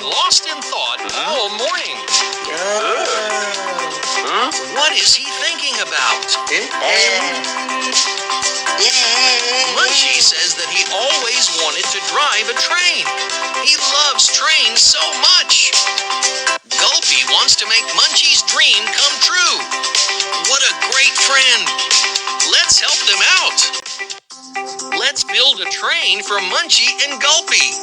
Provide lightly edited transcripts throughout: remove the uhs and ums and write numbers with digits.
lost in thought all morning. What is he thinking about? Munchie says that he always wanted to drive a train. He loves trains so much. Gulpy wants to make Munchie's dream come true. What a great friend. Let's help them out. Let's build a train for Munchie and Gulpy.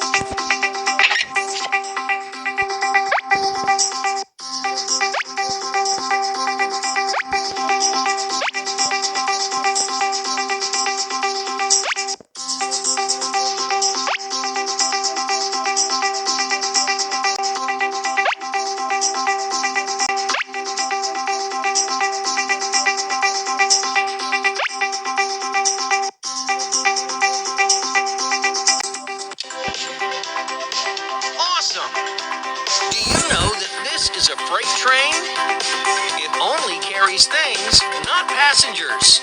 Do you know that this is a freight train? It only carries things, not passengers.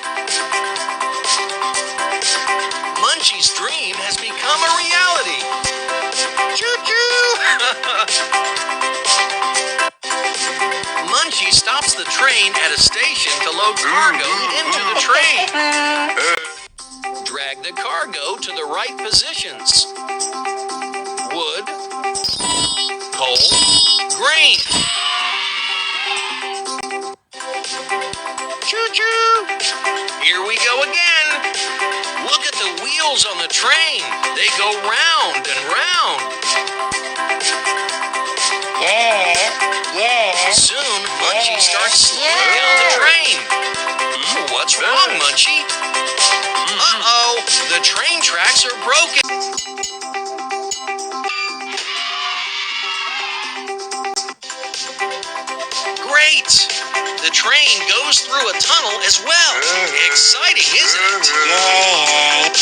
Munchie's dream has become a reality. Choo-choo! Munchie stops the train at a station to load cargo into the train. Drag the cargo to the right positions. Wood, coal, grain. Choo-choo! Here we go again. Look at the wheels on the train. They go round and round. Yeah. Soon, Munchie starts slowing down the train. What's wrong, Munchie? Uh-oh, the train tracks are broken. Great! The train goes through a tunnel as well. Exciting, isn't it?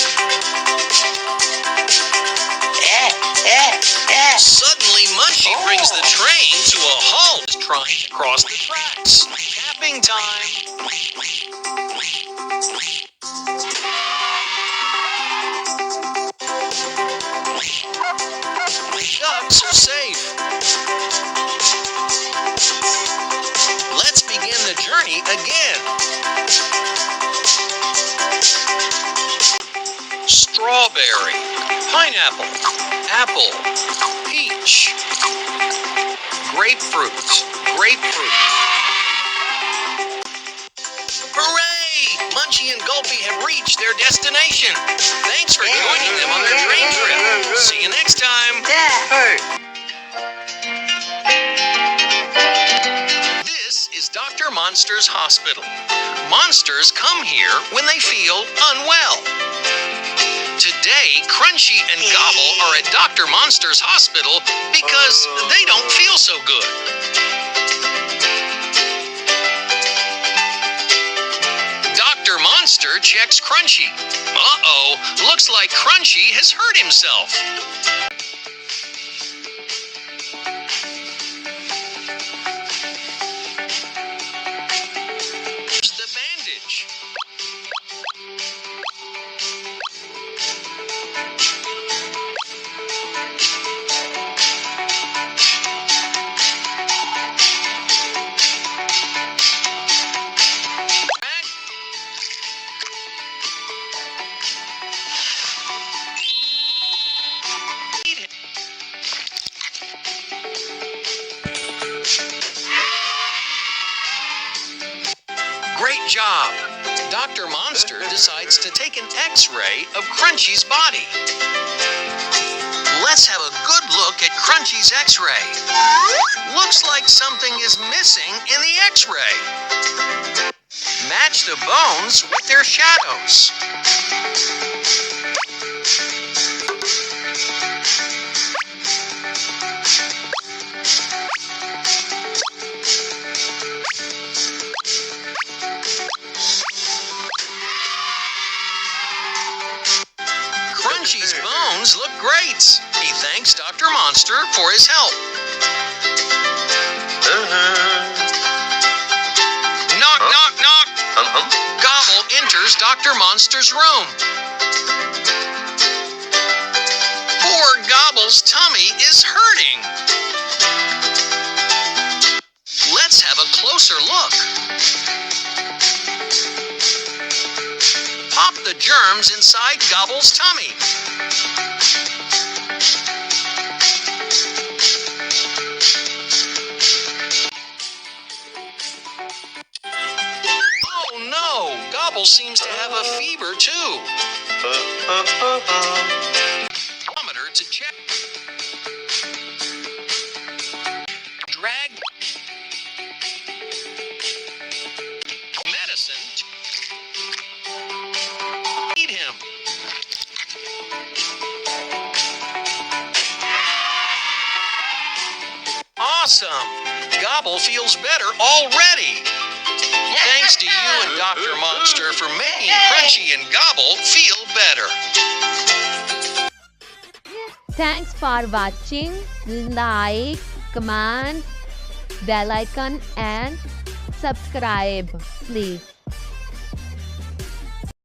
Suddenly, Munchie brings the train to a halt trying to cross the tracks. Tapping time. Ducks are safe. Let's begin the journey again. Strawberry, pineapple, apple, peach, grapefruit. Hooray! Munchie and Gulpy have reached their destination. Thanks for joining them on their train trip. See you next time. Hey. This is Dr. Monster's hospital. Monsters come here when they feel unwell. Today, Crunchy and Gobble are at Dr. Monster's hospital because they don't feel so good. Dr. Monster checks Crunchy. Uh-oh, looks like Crunchy has hurt himself. Here's the bandage. Great job! Dr. Monster decides to take an X-ray of Crunchy's body. Let's have a good look at Crunchy's X-ray. Looks like something is missing in the X-ray. Match the bones with their shadows. Crunchy's bones look great. He thanks Dr. Monster for his help. Knock, knock, knock. Gobble enters Dr. Monster's room. Poor Gobble's tummy is hurting. worms inside Gobble's tummy. Oh no! Gobble seems to have a fever too. Thermometer to check. Drag. Medicine. Feed him. Awesome! Gobble feels better already. Thanks to you and Dr. Monster for making Crunchy and Gobble feel better. Thanks for watching. Like, comment, bell icon and subscribe please.